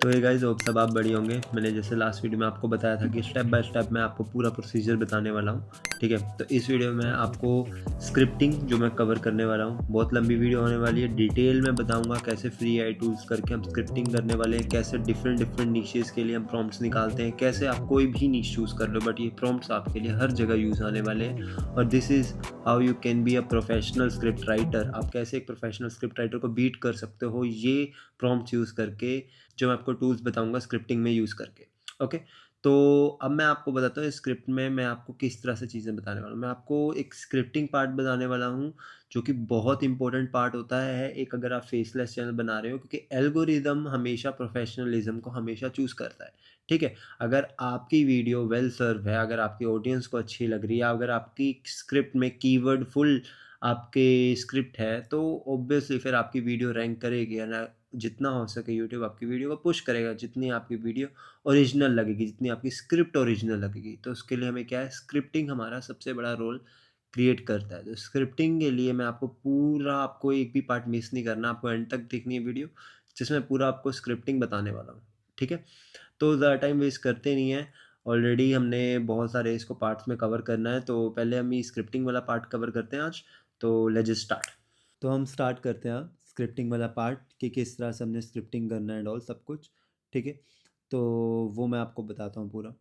तो ये guys hope सब आप बढ़िया होंगे। मैंने जैसे लास्ट वीडियो में आपको बताया था कि स्टेप बाय स्टेप मैं आपको पूरा प्रोसीजर बताने वाला हूँ, ठीक है? तो इस वीडियो में आपको स्क्रिप्टिंग जो मैं कवर करने वाला हूँ, बहुत लंबी वीडियो होने वाली है। डिटेल में बताऊँगा कैसे फ्री एआई टूल्स करके हम स्क्रिप्टिंग करने वाले हैं, कैसे डिफरेंट डिफरेंट निशेज़ के लिए हम प्रॉम्प्ट्स निकालते हैं, कैसे आप कोई भी निश चूज़ कर लो बट ये प्रॉम्प्ट्स आपके लिए हर जगह यूज़ आने वाले हैं। और this is how you can be a professional script writer. आप कैसे एक प्रोफेशनल स्क्रिप्ट राइटर को बीट कर सकते हो, ये प्रॉम्प्ट्स यूज़ करके, जो मैं आपको टूल्स बताऊँगा स्क्रिप्टिंग में यूज़ करके। ओके, तो अब मैं आपको बताता हूँ स्क्रिप्ट में मैं आपको किस तरह से चीज़ें बताने वाला हूँ। मैं आपको एक स्क्रिप्टिंग पार्ट बताने वाला हूँ, जो कि बहुत इंपॉर्टेंट पार्ट होता है एक अगर आप फेसलेस चैनल बना रहे हो, क्योंकि एल्गोरिदम हमेशा प्रोफेशनलिज्म को हमेशा चूज़ करता है, ठीक है? अगर आपकी वीडियो वेल सर्व है, अगर आपकी ऑडियंस को अच्छी लग रही है, अगर आपकी स्क्रिप्ट में कीवर्ड फुल आपके स्क्रिप्ट है, तो ऑब्वियसली फिर आपकी वीडियो रैंक करेगी, है ना? जितना हो सके यूट्यूब आपकी वीडियो को पुश करेगा, जितनी आपकी वीडियो ओरिजिनल लगेगी, जितनी आपकी स्क्रिप्ट ओरिजिनल लगेगी। तो उसके लिए हमें क्या है, स्क्रिप्टिंग हमारा सबसे बड़ा रोल क्रिएट करता है। तो स्क्रिप्टिंग के लिए मैं आपको पूरा, आपको एक भी पार्ट मिस नहीं करना, आपको एंड तक देखनी है वीडियो, जिसमें पूरा आपको स्क्रिप्टिंग बताने वाला हूँ, ठीक है? तो ज़्यादा टाइम वेस्ट करते नहीं हैं, ऑलरेडी हमने बहुत सारे इसको पार्ट्स में कवर करना है, तो पहले हम ये स्क्रिप्टिंग वाला पार्ट कवर करते हैं आज। तो लेट्स जस्ट स्टार्ट। तो हम स्टार्ट करते हैं स्क्रिप्टिंग वाला पार्ट कि किस तरह से हमने स्क्रिप्टिंग करना है एंड ऑल सब कुछ, ठीक है? तो वो मैं आपको बताता हूँ पूरा।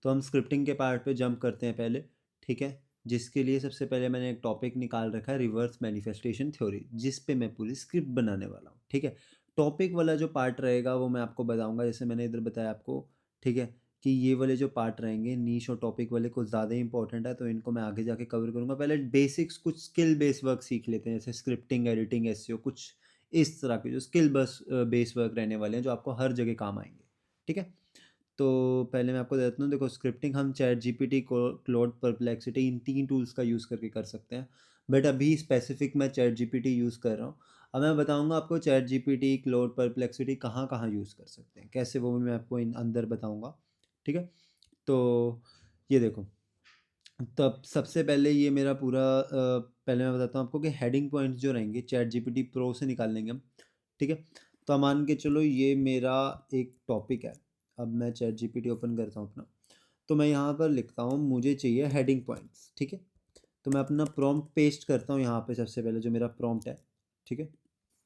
तो हम स्क्रिप्टिंग के पार्ट पे जंप करते हैं पहले, ठीक है? जिसके लिए सबसे पहले मैंने एक टॉपिक निकाल रखा है, रिवर्स मैनिफेस्टेशन थ्योरी, जिस पे मैं पूरी स्क्रिप्ट बनाने वाला हूँ, ठीक है? टॉपिक वाला जो पार्ट रहेगा वो मैं आपको बताऊँगा, जैसे मैंने इधर बताया आपको, ठीक है? कि ये वाले जो पार्ट रहेंगे नीश और टॉपिक वाले कुछ ज़्यादा ही इंपॉर्टेंट है, तो इनको मैं आगे जाके कवर करूँगा। पहले बेसिक्स कुछ स्किल बेस वर्क सीख लेते हैं, जैसे स्क्रिप्टिंग, एडिटिंग, एसईओ, कुछ इस तरह के जो स्किल बस बेस वर्क रहने वाले हैं, जो आपको हर जगह काम आएँगे, ठीक है? तो पहले मैं आपको देता हूँ, देखो स्क्रिप्टिंग हम चैट जीपीटी, क्लोड, परप्लेक्सिटी, इन 3 टूल्स का यूज़ करके कर सकते हैं। बट अभी स्पेसिफिक मैं चैट जीपीटी यूज़ कर रहा हूँ। अब मैं बताऊँगा आपको चैट जीपीटी, क्लोड, परप्लेक्सिटी कहाँ-कहाँ यूज़ कर सकते हैं, कैसे, वो भी मैं आपको इन अंदर बताऊँगा, ठीक है? तो ये देखो, तब सबसे पहले ये मेरा पूरा पहले मैं बताता हूँ आपको कि हेडिंग पॉइंट्स जो रहेंगे चैट जीपीटी प्रो से निकाल लेंगे हम, ठीक है? तो मान के चलो ये मेरा एक टॉपिक है। अब मैं चैट जीपीटी ओपन करता हूँ अपना, तो मैं यहाँ पर लिखता हूँ मुझे चाहिए हेडिंग पॉइंट्स, ठीक है? तो मैं अपना प्रॉम्प्ट पेस्ट करता हूँ यहाँ पे, सबसे पहले जो मेरा प्रॉम्प्ट है, ठीक है?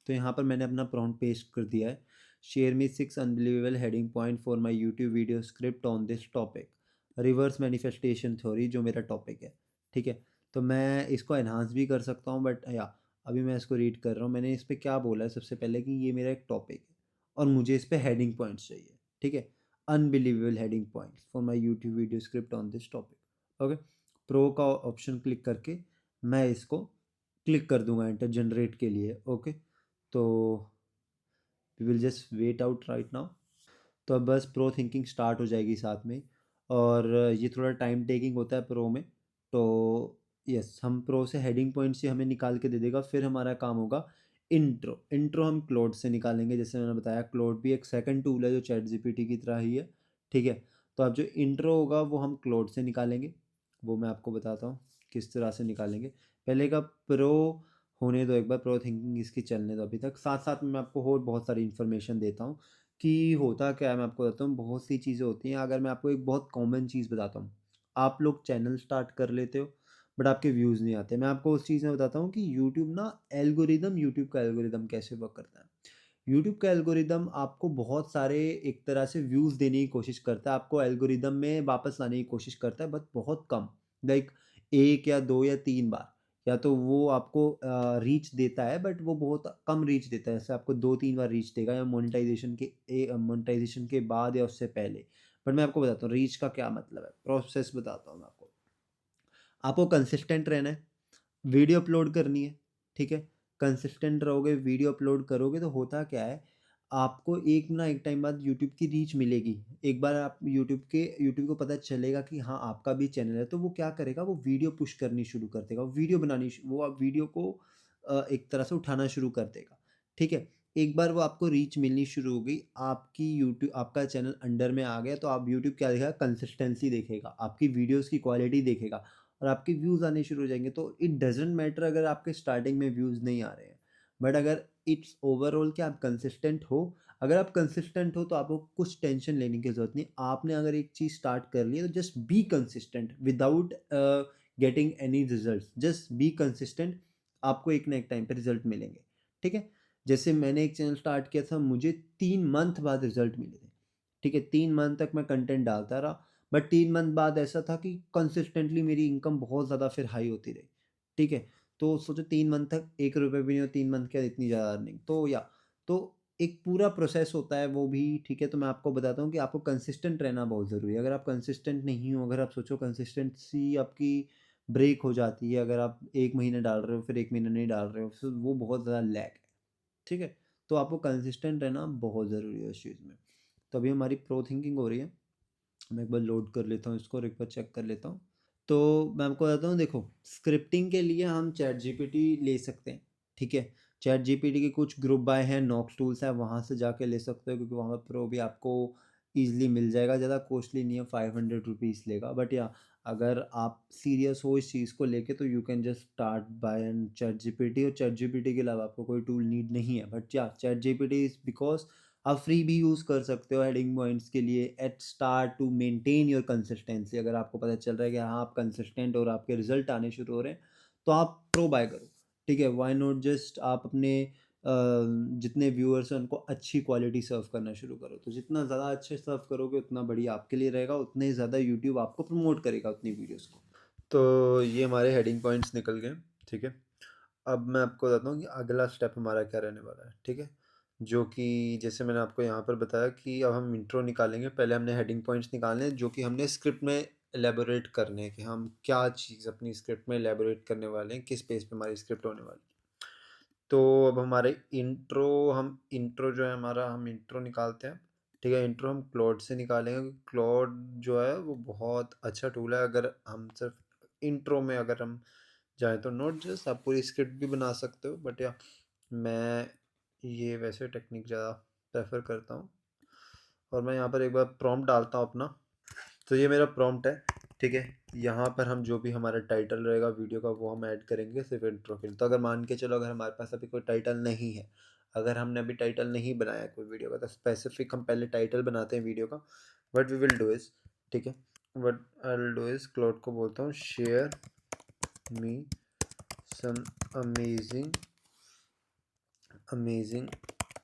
तो यहाँ पर मैंने अपना प्रॉम्प्ट पेस्ट कर दिया है। Share me 6 unbelievable heading point for my YouTube video script on this topic, reverse manifestation theory, जो मेरा टॉपिक है, ठीक है? तो मैं इसको एनहांस भी कर सकता हूँ, बट या अभी मैं इसको रीड कर रहा हूँ। मैंने इस पे क्या बोला है सबसे पहले कि ये मेरा एक टॉपिक है और मुझे इस पे हेडिंग पॉइंट्स चाहिए, ठीक है? Unbelievable heading points for my YouTube video script on this topic, okay? Pro का ऑप्शन क्लिक करके मैं इसको क्लिक कर दूंगा एंटर जनरेट के लिए, ओके? तो we will just wait out right now. तो अब बस प्रो थिंकिंग स्टार्ट हो जाएगी साथ में, और ये थोड़ा टाइम टेकिंग होता है प्रो में। तो यस, हम प्रो से हेडिंग पॉइंट से हमें निकाल के दे देगा, फिर हमारा काम होगा इंट्रो। इंट्रो हम क्लोड से निकालेंगे, जैसे मैंने बताया क्लोड भी एक सेकंड टूल है जो चैट जीपीटी की तरह ही है, ठीक है? तो अब जो इंट्रो होगा वो हम क्लोड से निकालेंगे, वो मैं आपको बताता हूँ किस तरह से निकालेंगे। पहले का प्रो होने दो, एक बार प्रो थिंकिंग इसकी चलने दो अभी तक, साथ साथ में मैं आपको और बहुत सारी इन्फॉर्मेशन देता हूँ कि होता क्या है। मैं आपको बताता हूँ, बहुत सी चीज़ें होती हैं। अगर मैं आपको एक बहुत कॉमन चीज़ बताता हूँ, आप लोग चैनल स्टार्ट कर लेते हो बट आपके व्यूज़ नहीं आते। मैं आपको उस चीज़ में बताता हूँ कि यूट्यूब ना एल्गोरिदम, यूट्यूब का एल्गोरिदम कैसे वर्क करता है। यूट्यूब का एल्गोरिदम आपको बहुत सारे एक तरह से व्यूज़ देने की कोशिश करता है, आपको एल्गोरिदम में वापस लाने की कोशिश करता है, बट बहुत कम, लाइक 1 या 2 या 3 बार। या तो वो आपको रीच देता है, बट वो बहुत कम रीच देता है, जैसे आपको 2-3 बार रीच देगा, या मोनेटाइजेशन के बाद या उससे पहले। बट मैं आपको बताता हूँ रीच का क्या मतलब है, प्रोसेस बताता हूँ मैं आपको। आपको कंसिस्टेंट रहना है, वीडियो अपलोड करनी है, ठीक है? कंसिस्टेंट रहोगे, वीडियो अपलोड करोगे, तो होता क्या है, आपको एक ना एक टाइम बाद यूट्यूब की रीच मिलेगी। एक बार आप यूट्यूब को पता चलेगा कि हाँ, आपका भी चैनल है, तो वो क्या करेगा, वो वीडियो पुश करनी शुरू कर देगा, वीडियो बनानी श वो आप वीडियो को एक तरह से उठाना शुरू कर देगा, ठीक है? एक बार वो आपको रीच मिलनी शुरू हो गई, आपका चैनल अंडर में आ गया, तो आप यूट्यूब क्या देखेगा, कंसिस्टेंसी देखेगा, आपकी वीडियोज़ की क्वालिटी देखेगा और आपके व्यूज़ आने शुरू हो जाएँगे। तो इट डज़न्ट मैटर अगर आपके स्टार्टिंग में व्यूज़ नहीं आ रहे हैं, बट अगर इट्स ओवरऑल कि आप कंसिस्टेंट हो, अगर आप कंसिस्टेंट हो तो आपको कुछ टेंशन लेने की ज़रूरत नहीं। आपने अगर एक चीज़ स्टार्ट कर ली है तो just be consistent without getting any results, just be consistent, आपको एक ना एक टाइम पे रिजल्ट मिलेंगे, ठीक है। जैसे मैंने एक चैनल स्टार्ट किया था, मुझे 3 मंथ बाद रिजल्ट मिले थे, ठीक है। 3 मंथ तक मैं कंटेंट डालता रहा, बट 3 मंथ बाद ऐसा था कि कंसिस्टेंटली मेरी इनकम बहुत ज़्यादा फिर हाई होती रही, ठीक है। तो सोचो 3 मंथ तक 1 रुपये भी नहीं, हो 3 मंथ क्या इतनी ज़्यादा अर्निंग, तो या तो एक पूरा प्रोसेस होता है वो भी, ठीक है। तो मैं आपको बताता हूँ कि आपको कंसिस्टेंट रहना बहुत ज़रूरी है। अगर आप कंसिस्टेंट नहीं हो, अगर आप सोचो कंसिस्टेंसी आपकी ब्रेक हो जाती है, अगर आप 1 महीने डाल रहे हो फिर 1 महीना नहीं डाल रहे हो, फिर वो बहुत ज़्यादा लैग है, ठीक है। तो आपको कंसिस्टेंट रहना बहुत ज़रूरी है उस चीज़ में। तो अभी हमारी प्रो थिंकिंग हो रही है, मैं एक बार लोड कर लेता हूँ इसको और एक बार चेक कर लेता हूँ। तो मैं आपको बताता हूँ, देखो स्क्रिप्टिंग के लिए हम चैट जीपीटी ले सकते हैं, ठीक है। चैट जीपीटी के कुछ ग्रुप बाय हैं, नॉक्स टूल्स है, वहाँ से जाके ले सकते हो, क्योंकि वहाँ पर प्रो भी आपको ईजिली मिल जाएगा, ज़्यादा कॉस्टली नहीं है, 500 रुपीज़ लेगा। बट या अगर आप सीरियस हो इस चीज़ को लेके तो you can just start by and chat GPT, और चैट जीपीटी के अलावा आपको कोई टूल नीड नहीं है। बट या चैट जीपीटी इज़ बिकॉज आप फ्री भी यूज़ कर सकते हो हेडिंग पॉइंट्स के लिए at start to maintain your consistency. अगर आपको पता चल रहा है कि हाँ आप कंसिस्टेंट और आपके रिजल्ट आने शुरू हो रहे हैं, तो आप प्रो बाय करो, ठीक है। वाई नॉट जस्ट आप अपने जितने व्यूअर्स हैं उनको अच्छी क्वालिटी सर्व करना शुरू करो। तो जितना ज़्यादा अच्छे सर्व करोगे उतना बढ़िया आपके लिए रहेगा, उतने ही ज़्यादा यूट्यूब आपको प्रमोट करेगा उतनी वीडियोज़ को। तो ये हमारे हेडिंग पॉइंट्स निकल गए, ठीक है। अब मैं आपको बताता हूँ कि अगला स्टेप हमारा क्या रहने वाला है, ठीक है। जो कि जैसे मैंने आपको यहाँ पर बताया कि अब हम इंट्रो निकालेंगे, पहले हमने हेडिंग पॉइंट्स निकालने हैं जो कि हमने स्क्रिप्ट में एलेबोरेट करने हैं, कि हम क्या चीज़ अपनी स्क्रिप्ट में एलेबोरेट करने वाले हैं, किस पेज पे हमारी स्क्रिप्ट होने वाली है। तो अब हमारे इंट्रो जो है हमारा, हम इंट्रो निकालते हैं, ठीक है। इंट्रो हम क्लॉड से निकालेंगे, क्योंकि क्लॉड जो है वो बहुत अच्छा टूल है। अगर हम सिर्फ इंट्रो में अगर हम जाएँ तो नोट जस्ट आप पूरी स्क्रिप्ट भी बना सकते हो, बट या मैं ये वैसे टेक्निक ज़्यादा प्रेफर करता हूँ। और मैं यहाँ पर एक बार प्रॉम्प्ट डालता हूँ अपना। तो ये मेरा प्रॉम्प्ट है, ठीक है। यहाँ पर हम जो भी हमारा टाइटल रहेगा वीडियो का वो हम ऐड करेंगे सिर्फ इंट्रो के लिए। तो अगर मान के चलो अगर हमारे पास अभी कोई टाइटल नहीं है, अगर हमने अभी टाइटल नहीं बनाया कोई वीडियो का, तो स्पेसिफिक हम पहले टाइटल बनाते हैं वीडियो का। What we will do is, ठीक है, what I will do is Claude को बोलता हूँ share me some amazing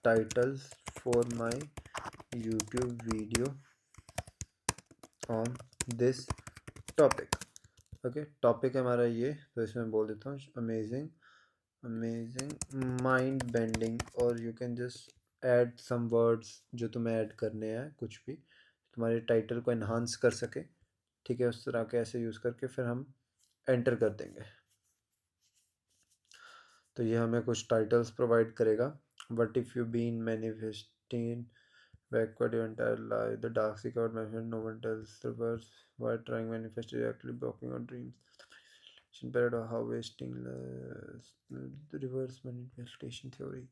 titles for my YouTube video on this topic। Okay, topic है हमारा ये, तो इसमें बोल देता हूँ अमेजिंग माइंड बेंडिंग, और you can just add some words जो तुम्हें ऐड करने हैं, कुछ भी तुम्हारे टाइटल को इन्हांस कर सके, ठीक है। उस तरह के ऐसे यूज़ करके फिर हम एंटर कर देंगे। तो ये हमें कुछ टाइटल्स प्रोवाइड करेगा। What if you been manifesting backward your entire life, the dark secret manifest, no one tells the verse, why trying manifest is actually blocking your dreams, the paradox, how wasting the reverse manifestation theory।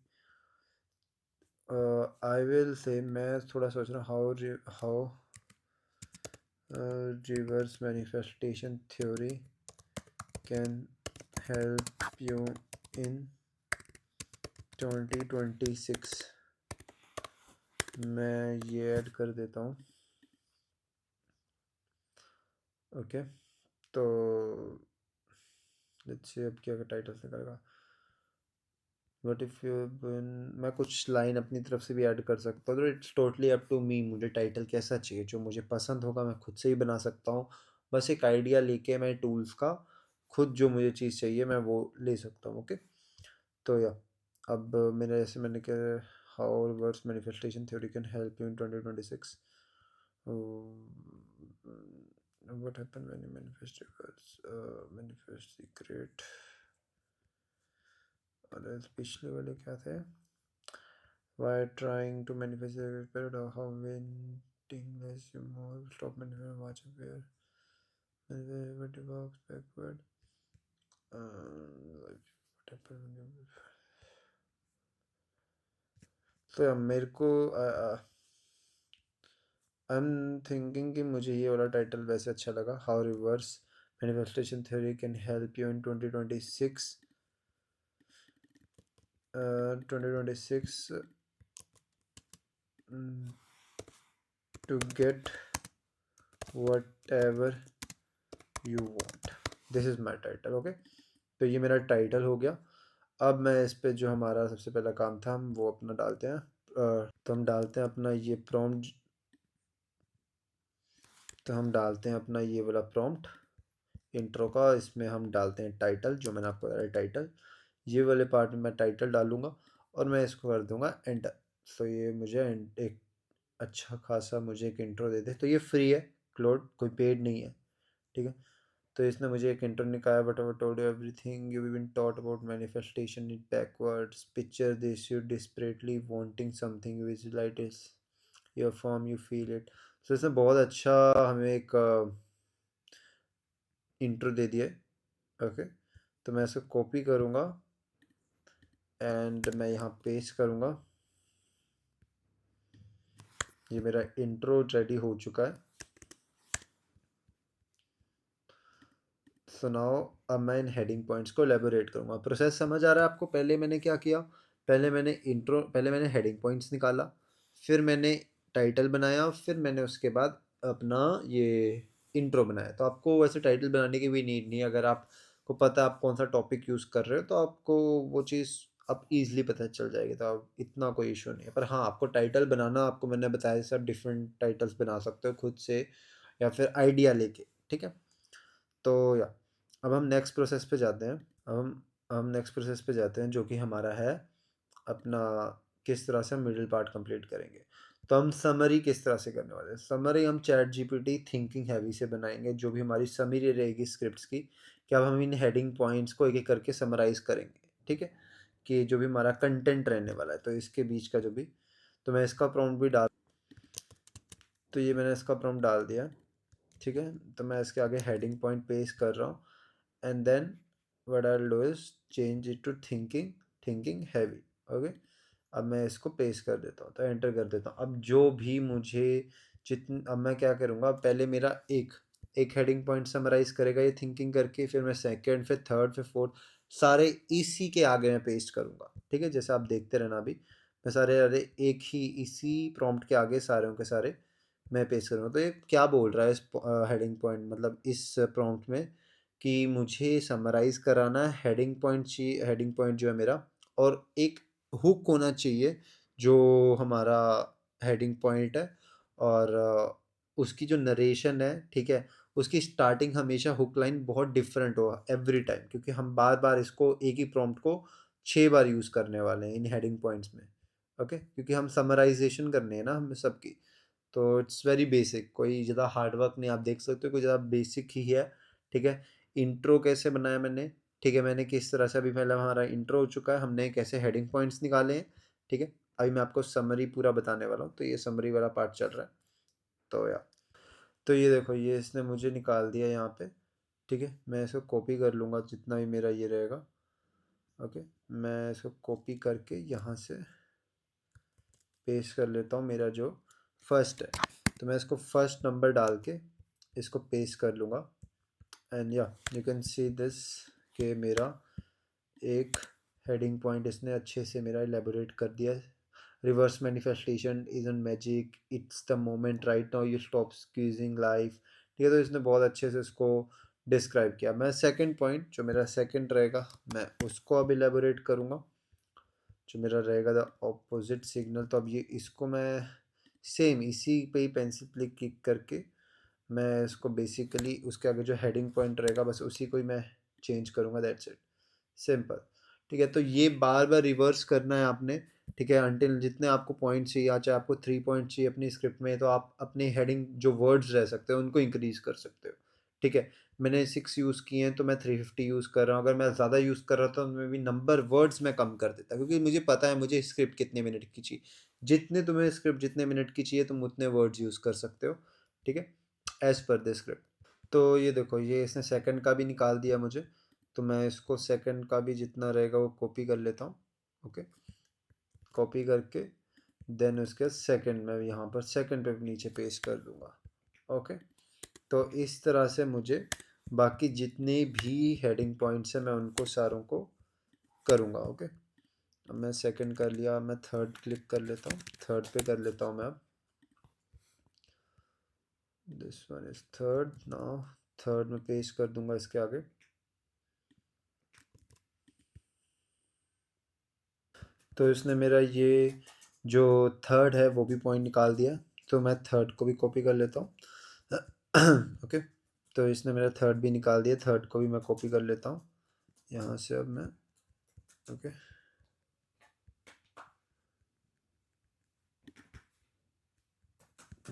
I will say मैं थोड़ा सोच रहा हूँ how reverse manifestation theory can help you in 2026। मैं ये add कर देता हूँ, ओके। तो लेट्स से अब क्या टाइटल निकलेगा, वट इफ़ यू मैं कुछ लाइन अपनी तरफ से भी ऐड कर सकता हूँ। तो it's totally up to me, मुझे टाइटल कैसा चाहिए, जो मुझे पसंद होगा मैं खुद से ही बना सकता हूँ। बस एक आइडिया लेके मैं टूल्स का खुद जो मुझे चीज़ चाहिए मैं वो ले सकता हूँ, ओके। तो या अब मेरा जैसे मैंने क्या, how reverse manifestation theory can help you in 2026। What happen when you manifest reverse manifest secret, और पिछले वाले क्या थे, why trying to manifest a period of how venting less you more stop manifesting watch up where what works backward what happened when you। तो मेरे को I am thinking कि मुझे ये वाला टाइटल वैसे अच्छा लगा, how reverse manifestation theory can help you in 2026। 2026 to get whatever you want, this is my title। Okay, तो ये मेरा टाइटल हो गया। अब मैं इस पे जो हमारा सबसे पहला काम था हम वो अपना डालते हैं। तो हम डालते हैं अपना ये प्रॉम्प्ट, तो हम डालते हैं अपना ये वाला प्रॉम्प्ट इंट्रो का। इसमें हम डालते हैं टाइटल, जो मैंने आपको बताया टाइटल, ये वाले पार्ट में मैं टाइटल डालूँगा और मैं इसको कर दूँगा एंटर। तो ये मुझे एक अच्छा खासा मुझे एक इंट्रो दे दे। तो ये फ्री है, क्लोड, कोई पेड नहीं है, ठीक है। तो इसने मुझे एक इंट्रो निकाला, but I told you everything you been taught about manifestation in backwards picture this you desperately wanting something visualise your form you feel it. तो इसने बहुत अच्छा हमें एक इंट्रो दे दिया है। ओके, तो मैं इसे कॉपी करूँगा एंड मैं यहाँ पेस्ट करूँगा। ये मेरा इंट्रो रेडी हो चुका है। सो नाउ अब मैं इन हेडिंग पॉइंट्स को एलेबोरेट करूँगा। प्रोसेस समझ आ रहा है आपको? पहले मैंने क्या किया, पहले मैंने हेडिंग पॉइंट्स निकाला, फिर मैंने टाइटल बनाया, फिर मैंने उसके बाद अपना ये इंट्रो बनाया। तो आपको वैसे टाइटल बनाने की भी नीड नहीं, अगर आपको पता है आप कौन सा टॉपिक यूज़ कर रहे हो तो आपको वो चीज़ अब ईज़िली पता चल जाएगी, तो अब इतना कोई इशू नहीं है। पर हाँ, आपको टाइटल बनाना, आपको मैंने बताया जैसे आप डिफरेंट टाइटल्स बना सकते हो खुद से या फिर आइडिया लेके, ठीक है। तो या अब हम नेक्स्ट प्रोसेस पे जाते हैं। अब हम नेक्स्ट प्रोसेस पे जाते हैं, जो कि हमारा है अपना किस तरह से हम मिडिल पार्ट कंप्लीट करेंगे। तो हम समरी किस तरह से करने वाले हैं। समरी हम चैट जीपीटी थिंकिंग हैवी से बनाएंगे। जो भी हमारी समरी रहेगी स्क्रिप्ट्स की, कि अब हम इन हेडिंग पॉइंट्स को एक एक करके समराइज करेंगे, ठीक है, कि जो भी हमारा कंटेंट रहने वाला है, तो इसके बीच का जो भी, तो मैं इसका प्रॉम्प्ट भी डाल, तो ये मैंने इसका प्रॉम्प्ट डाल दिया, ठीक है। तो मैं इसके आगे हेडिंग पॉइंट पेस्ट कर रहा हूँ and then what I will do is change it to thinking heavy. Okay, अब मैं इसको पेस्ट कर देता हूँ, तो एंटर कर देता हूँ। अब जो भी मुझे अब मैं क्या करूँगा, पहले मेरा एक एक हेडिंग पॉइंट समराइज करेगा ये थिंकिंग करके, फिर मैं सेकंड, फिर थर्ड, फिर फोर्थ, सारे इसी के आगे मैं पेस्ट करूँगा, ठीक है। जैसे आप देखते रहना, अभी मैं सारे अरे एक ही इसी प्रॉम्प्ट के आगे सारे के सारे मैं पेस्ट करूँगा। तो ये क्या बोल रहा है इस हेडिंग पॉइंट, मतलब इस प्रॉम्प्ट में, कि मुझे समराइज़ कराना है, हेडिंग पॉइंट चाहिए, हेडिंग पॉइंट जो है मेरा, और एक हुक होना चाहिए जो हमारा हेडिंग पॉइंट है, और उसकी जो नरेशन है, ठीक है, उसकी स्टार्टिंग हमेशा हुक लाइन बहुत डिफरेंट हो एवरी टाइम, क्योंकि हम बार बार इसको एक ही प्रॉम्प्ट को 6 बार यूज़ करने वाले हैं इन हेडिंग पॉइंट्स में। ओके, क्योंकि हम समराइजेशन करने हैं ना हमें सबकी, तो इट्स वेरी बेसिक, कोई ज़्यादा हार्ड वर्क नहीं, आप देख सकते हो कोई ज़्यादा बेसिक ही है, ठीक है। इंट्रो कैसे बनाया मैंने, ठीक है, मैंने किस तरह से, अभी पहले हमारा इंट्रो हो चुका है, हमने कैसे हेडिंग पॉइंट्स निकाले हैं, ठीक है। अभी मैं आपको समरी पूरा बताने वाला हूँ, तो ये समरी वाला पार्ट चल रहा है। तो या तो ये देखो, ये इसने मुझे निकाल दिया यहाँ पे, ठीक है। मैं इसको कॉपी कर लूँगा जितना भी मेरा ये रहेगा। ओके, मैं इसको कॉपी करके यहाँ से पेस्ट कर लेता हूँ, मेरा जो फर्स्ट है, तो मैं इसको फर्स्ट नंबर डाल के इसको पेस्ट कर लूँगा एंड या यू कैन सी दिस, के मेरा एक हेडिंग पॉइंट इसने अच्छे से मेरा एलेबोरेट कर दिया है। Reverse manifestation isn't magic, it's the moment right now you stop squeezing life, ठीक है। तो इसने बहुत अच्छे से इसको डिस्क्राइब किया। मैं सेकंड पॉइंट, जो मेरा सेकंड रहेगा, मैं उसको अब एलेबोरेट करूँगा, जो मेरा रहेगा द ऑपोजिट सिग्नल। तो अब ये इसको मैं सेम इसी पे ही पेंसिल क्लिक करके मैं इसको बेसिकली उसके आगे जो हेडिंग पॉइंट रहेगा बस उसी को ही मैं चेंज करूँगा, दैट्स इट, सिंपल, ठीक है। तो ये बार बार रिवर्स करना है आपने, ठीक है, अंटिल जितने आपको पॉइंट चाहिए, या चाहे आपको 3 पॉइंट चाहिए अपनी स्क्रिप्ट में, तो आप अपनी हेडिंग जो वर्ड्स रह सकते हो उनको इंक्रीज कर सकते हो, ठीक है। मैंने 6 यूज़ किए हैं तो मैं 350 यूज़ कर रहा हूँ। अगर मैं ज़्यादा यूज़ कर रहा था तो मैं भी नंबर वर्ड्स में कम कर देता, क्योंकि मुझे पता है मुझे स्क्रिप्ट कितने मिनट की चाहिए। जितने तुम्हें स्क्रिप्ट जितने मिनट की चाहिए तुम उतने वर्ड्स यूज़ कर सकते हो, ठीक है, एज़ पर द स्क्रिप्ट। तो ये देखो, ये इसने सेकंड का भी निकाल दिया मुझे, तो मैं इसको सेकंड का भी जितना रहेगा वो कॉपी कर लेता हूँ। ओके, कॉपी करके देन उसके सेकंड में यहाँ पर सेकंड पे नीचे पेस्ट कर दूँगा। ओके, तो इस तरह से मुझे बाकी जितने भी हेडिंग पॉइंट्स हैं मैं उनको सारों को करूँगा। ओके, अब मैं सेकंड कर लिया, मैं थर्ड क्लिक कर लेता हूँ, थर्ड पे कर लेता हूँ मैं अब। This one is third now, third में पेस्ट कर दूंगा इसके आगे। तो इसने मेरा ये जो थर्ड है वो भी पॉइंट निकाल दिया, तो मैं थर्ड को भी कॉपी कर लेता हूँ। ओके, तो इसने मेरा थर्ड भी निकाल दिया, थर्ड को भी मैं कॉपी कर लेता हूँ यहाँ से अब मैं। ओके,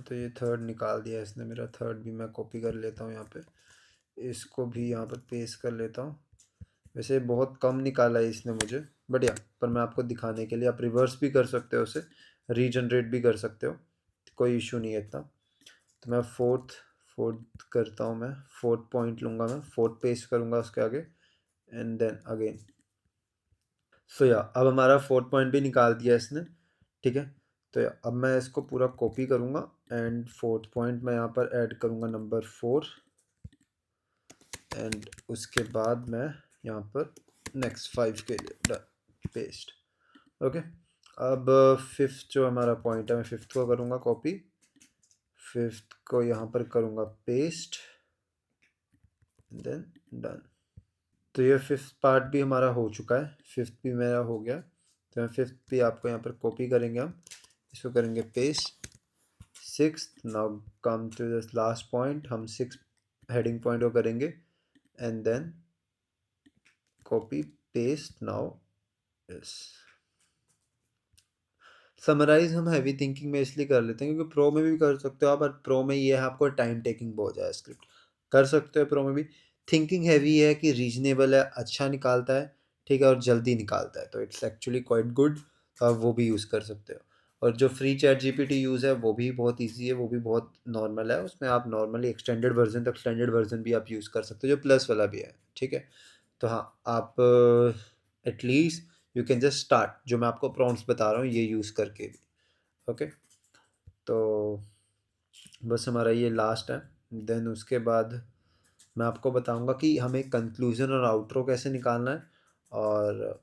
तो ये थर्ड निकाल दिया इसने मेरा, थर्ड भी मैं कॉपी कर लेता हूँ यहाँ पे, इसको भी यहाँ पर पेस्ट कर लेता हूँ। वैसे बहुत कम निकाला है इसने मुझे, बढ़िया, पर मैं आपको दिखाने के लिए, आप रिवर्स भी कर सकते हो उसे, रीजनरेट भी कर सकते हो, कोई इशू नहीं है इतना। तो मैं फोर्थ फोर्थ करता हूँ, मैं फोर्थ पॉइंट लूँगा, मैं फोर्थ पेस्ट करूँगा उसके आगे, एंड देन अगेन। सो या अब हमारा फोर्थ पॉइंट भी निकाल दिया इसने, ठीक है। तो या अब मैं इसको पूरा कॉपी करूँगा, एंड फोर्थ पॉइंट मैं यहाँ पर ऐड करूँगा नंबर 4, एंड उसके बाद मैं यहाँ पर नेक्स्ट 5 के लिए पेस्ट। ओके, अब फिफ्थ जो हमारा पॉइंट है, मैं फिफ्थ को करूँगा कॉपी, फिफ्थ को यहाँ पर करूँगा पेस्ट, देन डन। तो ये फिफ्थ पार्ट भी हमारा हो चुका है, फिफ्थ भी मेरा हो गया। तो मैं फिफ्थ भी आपको यहाँ पर कॉपी करेंगे, हम इसको करेंगे paste. Sixth, now come to this last point, हम सिक्स हेडिंग पॉइंट को करेंगे, and then copy paste now. Yes, summarise हम हैवी थिंकिंग में इसलिए कर लेते हैं क्योंकि प्रो में भी कर सकते हो आप, बट प्रो में ये है आपको टाइम टेकिंग बहुत ज़्यादा, स्क्रिप्ट कर सकते हो प्रो में भी। थिंकिंग हैवी है कि रीजनेबल है, अच्छा निकालता है, ठीक है, और जल्दी निकालता है, तो इट्स एक्चुअली क्वाइट गुड, तो आप वो भी यूज़ कर सकते हो। और जो फ्री चैट जीपीटी यूज़ है वो भी बहुत ईजी है, वो भी बहुत नॉर्मल है, उसमें आप नॉर्मली एक्सटेंडेड वर्जन तक, एक्सटेंडेड वर्जन भी आप यूज़ कर सकते हो, जो प्लस वाला भी है, ठीक है। तो हाँ, आप at least you can just start, जो मैं आपको प्रॉम्प्ट्स बता रहा हूँ ये यूज़ करके भी। ओके, तो बस हमारा ये लास्ट है, देन उसके बाद मैं आपको बताऊंगा कि हमें कंक्लूजन और आउटरो कैसे निकालना है, और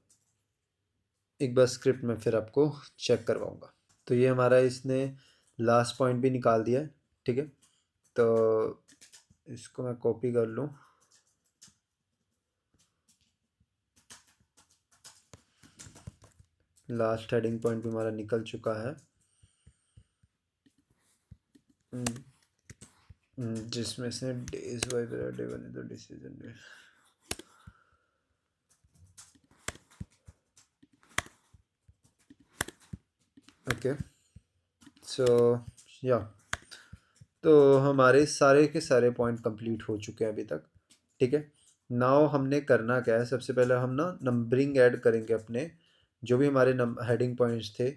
एक बार स्क्रिप्ट में फिर आपको चेक करवाऊंगा। तो ये हमारा इसने लास्ट पॉइंट भी निकाल दिया है, ठीक है। तो इसको मैं कॉपी कर लूँ, लास्ट हेडिंग पॉइंट भी हमारा निकल चुका है, जिसमें से days by day one is the decision day. Okay, so या तो हमारे सारे के सारे पॉइंट कंप्लीट हो चुके हैं अभी तक, ठीक है। नाउ हमने करना क्या है, सबसे पहले हम ना नंबरिंग ऐड करेंगे अपने, जो भी हमारे हेडिंग पॉइंट्स थे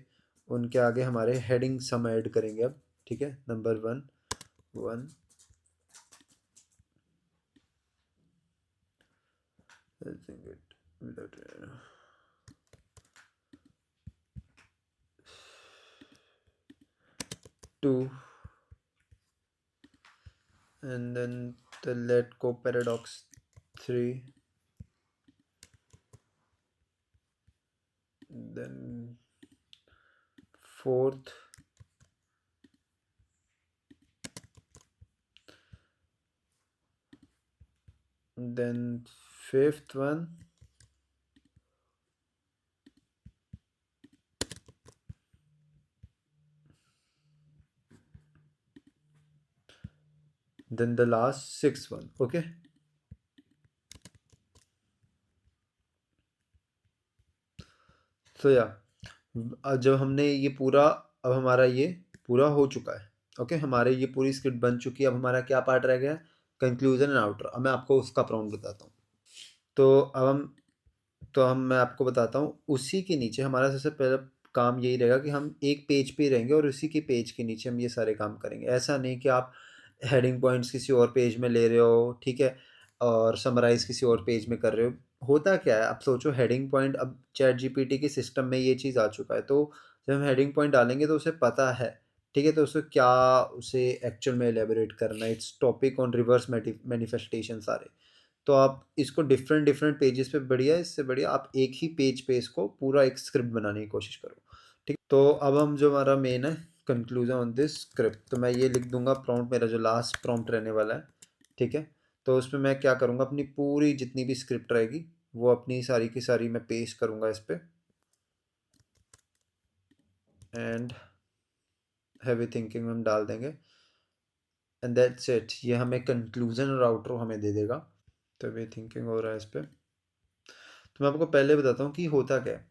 उनके आगे हमारे हेडिंग सम ऐड करेंगे अब, ठीक है। Number 1 1, 2, and then the let go paradox 3, then fourth, then fifth one, then the last sixth one। okay, तो या जब हमने ये पूरा, अब हमारा ये पूरा हो चुका है, ओके, हमारे ये पूरी स्क्रिप्ट बन चुकी है। अब हमारा क्या पार्ट रह गया, कंक्लूजन एंड आउटर। अब मैं आपको उसका प्रॉम्प्ट बताता हूँ। तो अब मैं आपको बताता हूँ, उसी के नीचे हमारा सबसे पहला काम यही रहेगा कि हम एक पेज पे ही रहेंगे और उसी के पेज के नीचे हम ये सारे काम करेंगे। ऐसा नहीं कि आप हेडिंग पॉइंट्स किसी और पेज में ले रहे हो, ठीक है, और समराइज़ किसी और पेज में कर रहे हो। होता क्या है, आप सोचो हेडिंग पॉइंट, अब चैट जीपीटी के सिस्टम में ये चीज़ आ चुका है, तो जब हम हेडिंग पॉइंट डालेंगे तो उसे पता है, ठीक है, तो उसे क्या, उसे एक्चुअल में एलेबोरेट करना है। It's topic on reverse manifestation सारे। तो आप इसको डिफरेंट डिफरेंट पेजेस पे बढ़िया, इससे बढ़िया आप एक ही पेज पे इसको पूरा एक स्क्रिप्ट बनाने की कोशिश करो, ठीक। तो अब हम जो हमारा मेन है कंक्लूजन ऑन दिस स्क्रिप्ट, तो मैं ये लिख दूंगा प्रॉम्प्ट, मेरा जो लास्ट प्रॉम्प्ट रहने वाला है, ठीक है। तो उसमें मैं क्या करूँगा, अपनी पूरी जितनी भी स्क्रिप्ट रहेगी वो अपनी सारी की सारी मैं पेस्ट करूँगा इस पर, एंड हैवी थिंकिंग हम डाल देंगे, एंड दैट्स इट। ये हमें कंक्लूजन और आउटरो हमें दे देगा। तो हैवी थिंकिंग हो रहा है इस पर। तो मैं आपको पहले बताता हूँ कि होता क्या है।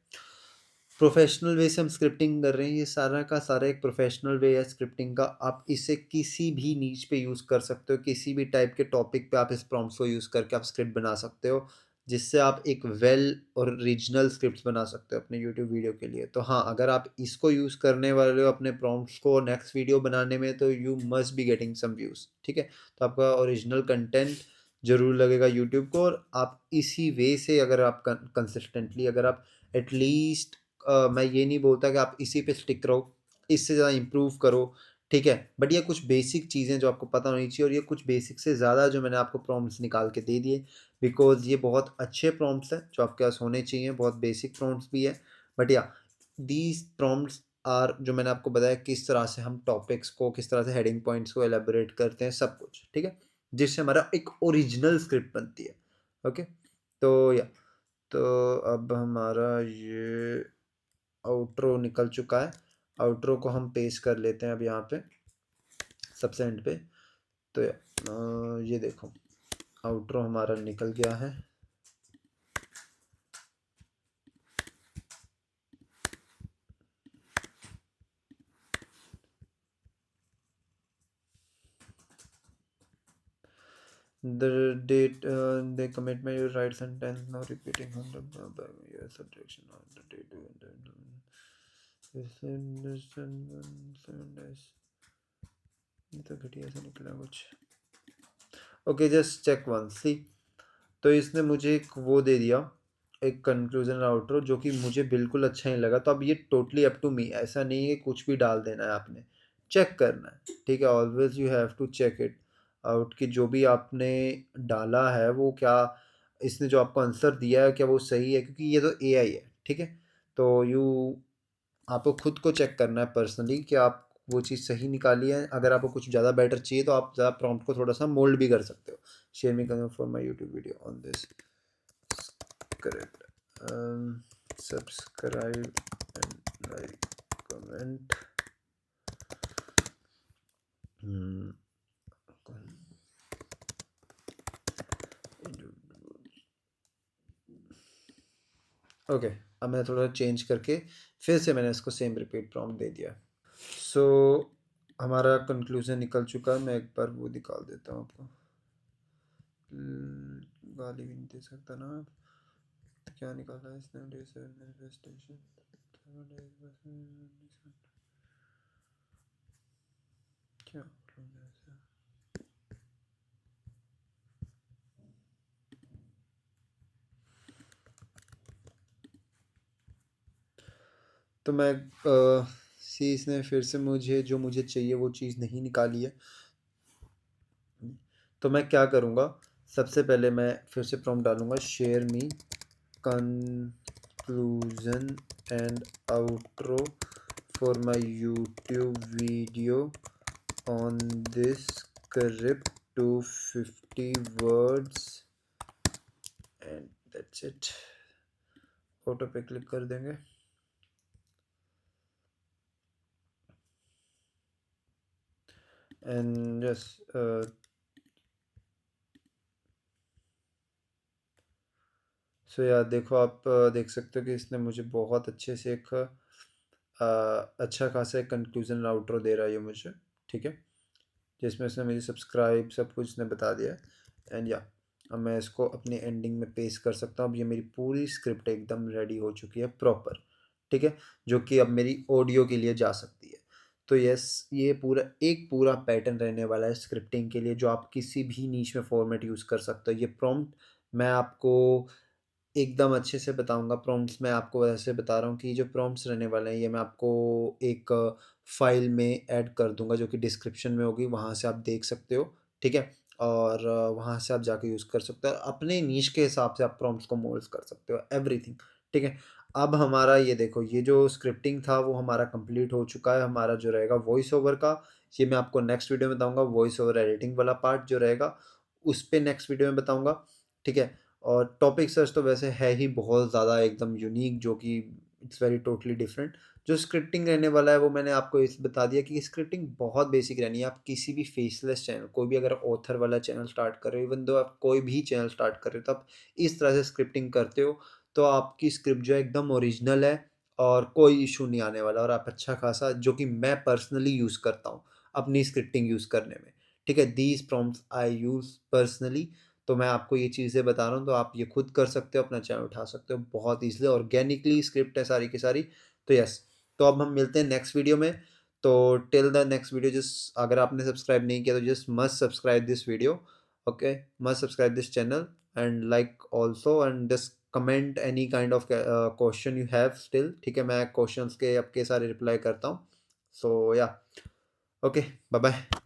प्रोफेशनल वे से हम स्क्रिप्टिंग कर रहे हैं, ये सारा का सारा एक प्रोफेशनल वे है स्क्रिप्टिंग का। आप इसे किसी भी नीच पे यूज़ कर सकते हो, किसी भी टाइप के टॉपिक पे आप इस प्रॉम्प्ट्स को यूज़ करके आप स्क्रिप्ट बना सकते हो, जिससे आप एक वेल और रीजनल स्क्रिप्ट बना सकते हो अपने यूट्यूब वीडियो के लिए। तो हाँ, अगर आप इसको यूज़ करने वाले हो अपने प्रॉम्प्ट्स को नेक्स्ट वीडियो बनाने में, तो you must be getting some views, ठीक है। तो आपका ओरिजिनल कंटेंट ज़रूर लगेगा यूट्यूब को, और आप इसी वे से अगर आप कंसिस्टेंटली, अगर आप एटलीस्ट मैं ये नहीं बोलता कि आप इसी पे स्टिक रहो, इससे ज़्यादा इम्प्रूव करो, ठीक है। बट ये कुछ बेसिक चीज़ें जो आपको पता होनी चाहिए, और ये कुछ बेसिक से ज़्यादा जो मैंने आपको प्रॉम्प्ट्स निकाल के दे दिए, बिकॉज ये बहुत अच्छे प्रॉम्प्ट्स हैं जो आपके पास होने चाहिए, बहुत बेसिक प्रॉम्प्ट्स भी है। बट या दीज प्रॉम्प्ट्स आर, जो मैंने आपको बताया किस तरह से हम टॉपिक्स को, किस तरह से हेडिंग पॉइंट्स को एलेबोरेट करते हैं, सब कुछ, ठीक है, जिससे हमारा एक ओरिजिनल स्क्रिप्ट बनती है। ओके, तो या तो अब हमारा ये आउटरो निकल चुका है। आउटरो को हम पेस्ट कर लेते हैं अब यहाँ पे सबसे एंड पे। तो ये देखो आउटरो हमारा निकल गया है। The date they commit my right sentence now repeating on the yes subjection on the date ये तो घटिया सा निकला कुछ। ओके, जस्ट चेक वन सी। तो इसने मुझे एक वो दे दिया, एक कंक्लूजन आउटरो, जो कि मुझे बिल्कुल अच्छा नहीं लगा। तो अब ये टोटली अप टू मी, ऐसा नहीं है कुछ भी डाल देना है, आपने चेक करना है, ठीक है। Always you have to check it out कि जो भी आपने डाला है वो क्या, इसने जो आपको आंसर दिया है क्या वो सही है, क्योंकि ये तो एआई है, ठीक है। तो आपको खुद को चेक करना है पर्सनली कि आप वो चीज़ सही निकाली है। अगर आपको कुछ ज़्यादा बेटर चाहिए तो आप ज़्यादा प्रॉम्प्ट को थोड़ा सा मोल्ड भी कर सकते हो। शेयर मी करें for my YouTube video on this correct, subscribe and like comment. Okay, अब मैं थोड़ा चेंज करके फिर से मैंने इसको सेम रिपीट प्रॉम्प्ट दे दिया। सो हमारा कंक्लूजन निकल चुका है। मैं एक बार वो निकाल देता हूँ आपको। गाली भी नहीं दे सकता ना आप। तो क्या निकाला है इसने, मैनिफेस्टेशन क्या तो मैं सी, इसने फिर से मुझे जो मुझे चाहिए वो चीज़ नहीं निकाली है। तो मैं क्या करूँगा, सबसे पहले मैं फिर से प्रॉम्प्ट डालूँगा, share me conclusion and outro for my YouTube video on this script to 50 words and that's it. Photo पे क्लिक कर देंगे। एंड यस, सो यार देखो आप देख सकते हो कि इसने मुझे बहुत अच्छे से एक अच्छा खासा एक कंक्लूजन आउटरो दे रहा है ये मुझे, ठीक है, जिसमें उसने मुझे सब्सक्राइब सब कुछ ने बता दिया है। एंड या अब मैं इसको अपनी एंडिंग में पेस्ट कर सकता हूँ। अब ये मेरी पूरी स्क्रिप्ट एकदम रेडी हो चुकी है प्रॉपर, ठीक है, जो कि अब मेरी ऑडियो के लिए जा सकती है। तो यस, ये पूरा पैटर्न रहने वाला है स्क्रिप्टिंग के लिए, जो आप किसी भी नीश में फॉर्मेट यूज़ कर सकते हो। ये प्रॉम्प्ट मैं आपको एकदम अच्छे से बताऊंगा। प्रॉम्प्ट्स मैं आपको ऐसे बता रहा हूँ कि जो प्रॉम्प्ट्स रहने वाले हैं ये मैं आपको एक फाइल में ऐड कर दूंगा, जो कि डिस्क्रिप्शन में होगी, वहाँ से आप देख सकते हो, ठीक है। और वहाँ से आप जाके यूज़ कर सकते हो। अपने नीश के हिसाब से आप प्रॉम्प्ट्स को मोल्ड कर सकते हो, एवरीथिंग, ठीक है। अब हमारा ये देखो, ये जो स्क्रिप्टिंग था वो हमारा कंप्लीट हो चुका है। हमारा जो रहेगा वॉइस ओवर का, ये मैं आपको नेक्स्ट वीडियो में बताऊँगा। वॉइस ओवर एडिटिंग वाला पार्ट जो रहेगा उस पे नेक्स्ट वीडियो में बताऊँगा, ठीक है। और टॉपिक सर्च तो वैसे है ही बहुत ज़्यादा एकदम यूनिक, जो कि इट्स वेरी टोटली डिफरेंट। जो स्क्रिप्टिंग रहने वाला है वो मैंने आपको इस बता दिया कि स्क्रिप्टिंग बहुत बेसिक रहनी है। आप किसी भी फेसलेस चैनल, कोई भी अगर ऑथर वाला चैनल स्टार्ट कर रहे हो, इवन दो आप कोई भी चैनल स्टार्ट कर रहे हो, तो आप इस तरह से स्क्रिप्टिंग करते हो तो आपकी स्क्रिप्ट जो है एकदम ओरिजिनल है और कोई इशू नहीं आने वाला। और आप अच्छा खासा, जो कि मैं पर्सनली यूज़ करता हूँ अपनी स्क्रिप्टिंग यूज़ करने में, ठीक है। These prompts I use personally, तो मैं आपको ये चीज़ें बता रहा हूँ, तो आप ये खुद कर सकते हो, अपना चैनल उठा सकते हो बहुत ईजिली। ऑर्गेनिकली स्क्रिप्ट है सारी की सारी। तो यस, तो अब हम मिलते हैं नेक्स्ट वीडियो में। तो till the next video, just अगर आपने सब्सक्राइब नहीं किया तो just must subscribe this video, okay, must subscribe this channel and like also, and just comment any kind of question you have still, ठीक है। मैं क्वेश्चंस के आपके सारे रिप्लाई करता हूँ। सो या, ओके, बाय बाय।